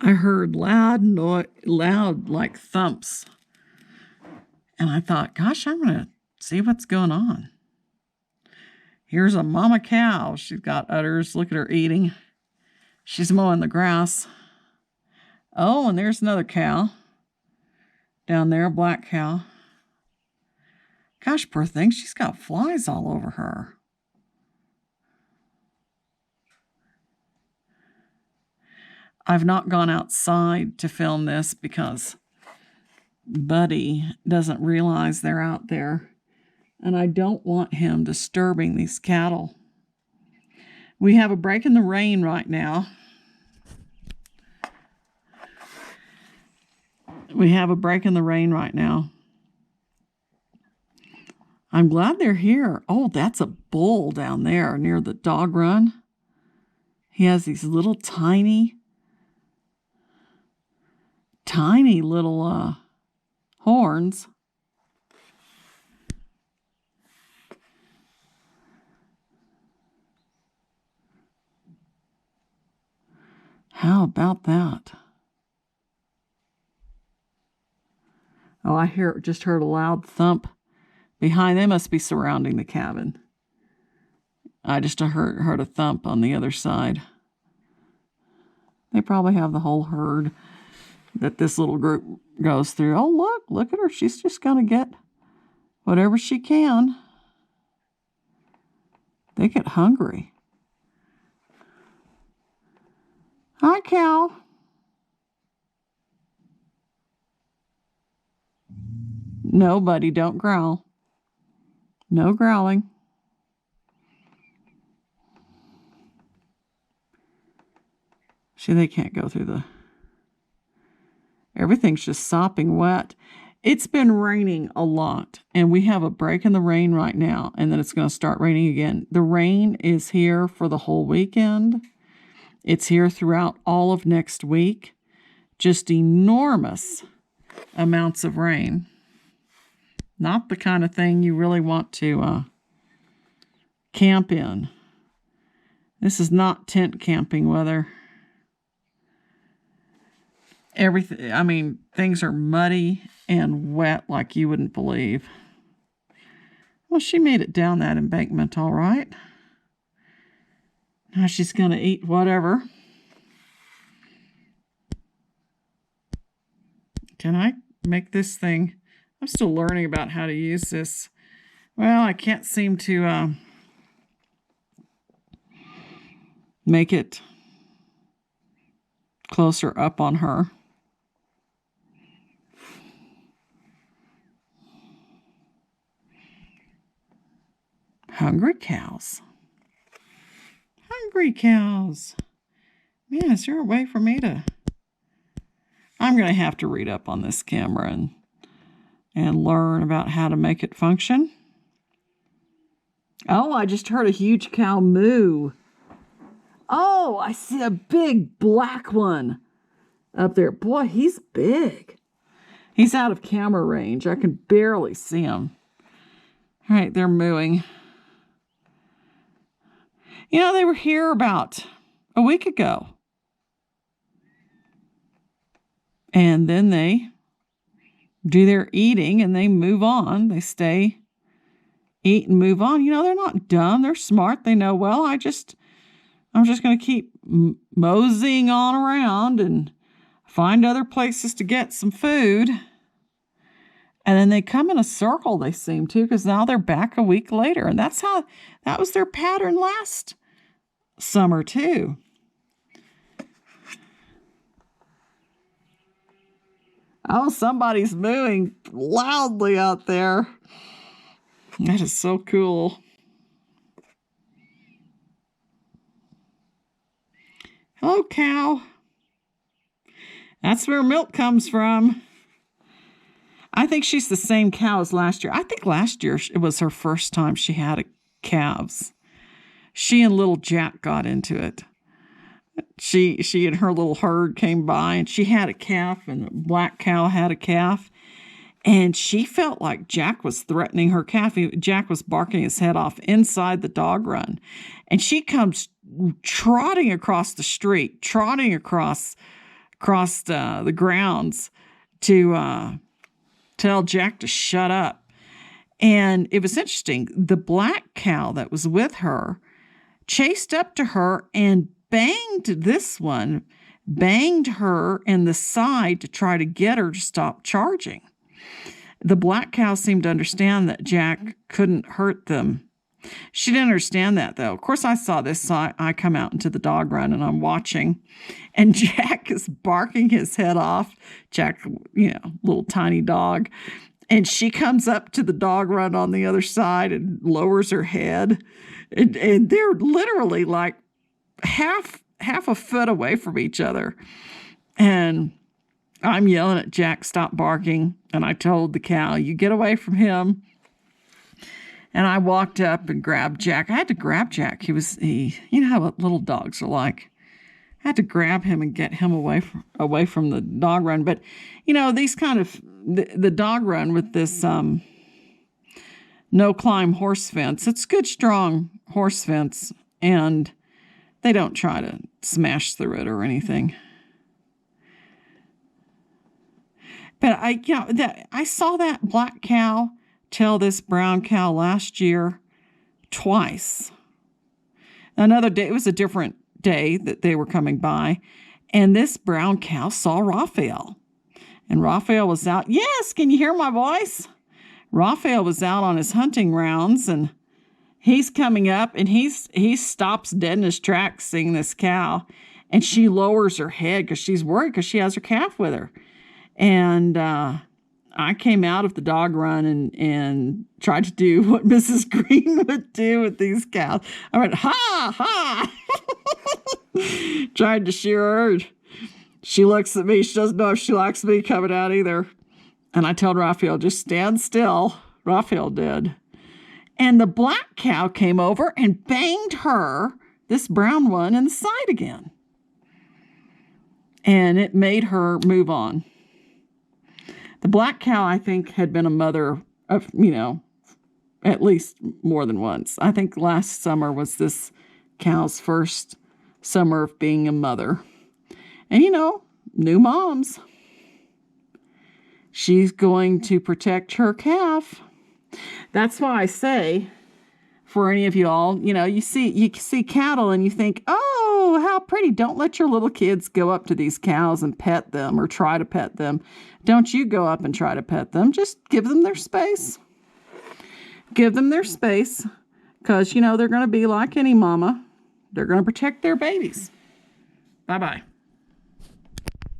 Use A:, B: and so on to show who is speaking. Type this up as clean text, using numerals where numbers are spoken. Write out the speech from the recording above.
A: I heard loud like thumps. And I thought, gosh, I'm going to see what's going on. Here's a mama cow. She's got udders. Look at her eating. She's mowing the grass. Oh, and there's another cow. Down there, a black cow. Gosh, poor thing, she's got flies all over her. I've not gone outside to film this because Buddy doesn't realize they're out there, and I don't want him disturbing these cattle. We have a break in the rain right now. I'm glad they're here. Oh, that's a bull down there near the dog run. He has these little tiny little horns. How about that? Oh, I just heard a loud thump behind. They must be surrounding the cabin. I just heard a thump on the other side. They probably have the whole herd that this little group goes through. Oh, look at her. She's just going to get whatever she can. They get hungry. Hi, cow. No, buddy, don't growl. No growling. See, they can't go through everything's just sopping wet. It's been raining a lot, and we have a break in the rain right now, and then it's going to start raining again. The rain is here for the whole weekend. It's here throughout all of next week. Just enormous amounts of rain. Not the kind of thing you really want to camp in. This is not tent camping weather. Things are muddy and wet like you wouldn't believe. Well, she made it down that embankment all right. Now she's going to eat whatever. Can I make this thing? I'm still learning about how to use this. Well, I can't seem to make it closer up on her. Hungry cows. Hungry cows. Man, is there a way for me to... I'm going to have to read up on this camera and learn about how to make it function. Oh, I just heard a huge cow moo. Oh, I see a big black one up there. Boy, he's big. He's out of camera range. I can barely see him. All right, they're mooing. You know, they were here about a week ago. And then they do their eating and they move on. They stay, eat, and move on. You know, they're not dumb. They're smart. They know, well, I'm just going to keep moseying on around and find other places to get some food. And then they come in a circle, they seem to, because now they're back a week later. And that was their pattern last summer, too. Oh, somebody's mooing loudly out there. That is so cool. Hello, cow. That's where milk comes from. I think she's the same cow as last year. I think last year it was her first time she had calves. She and little Jack got into it. She and her little herd came by, and she had a calf, and the black cow had a calf. And she felt like Jack was threatening her calf. Jack was barking his head off inside the dog run. And she comes trotting across the street, trotting across across the grounds to tell Jack to shut up. And it was interesting. The black cow that was with her chased up to her and banged her in the side to try to get her to stop charging. The black cow seemed to understand that Jack couldn't hurt them. She didn't understand that, though. Of course, I saw this. So I come out into the dog run, and I'm watching. And Jack is barking his head off. Jack, little tiny dog. And she comes up to the dog run on the other side and lowers her head. And they're literally like half a foot away from each other. And I'm yelling at Jack, stop barking. And I told the cow, you get away from him. And I walked up and grabbed Jack. I had to grab Jack. You know how little dogs are like. I had to grab him and get him away from the dog run. But, these kind of, the dog run with this no-climb horse fence, it's good, strong horse fence. And they don't try to smash through it or anything. But I saw that black cow tell this brown cow last year twice. Another day, it was a different day that they were coming by, and this brown cow saw Raphael. And Raphael was out. Yes, can you hear my voice? Raphael was out on his hunting rounds, and he's coming up, and he stops dead in his tracks seeing this cow, and she lowers her head because she's worried because she has her calf with her. And I came out of the dog run and tried to do what Mrs. Green would do with these cows. I went, ha, ha. Tried to shear her. She looks at me. She doesn't know if she likes me coming out either. And I told Raphael, just stand still. Raphael did. And the black cow came over and banged her, this brown one, in the side again. And it made her move on. The black cow, I think, had been a mother of, at least more than once. I think last summer was this cow's first summer of being a mother. And, new moms. She's going to protect her calf. That's why I say, for any of you all, you see cattle and you think, oh, how pretty. Don't let your little kids go up to these cows and pet them or try to pet them. Don't you go up and try to pet them. Just give them their space. Give them their space because, they're going to be like any mama. They're going to protect their babies. Bye-bye.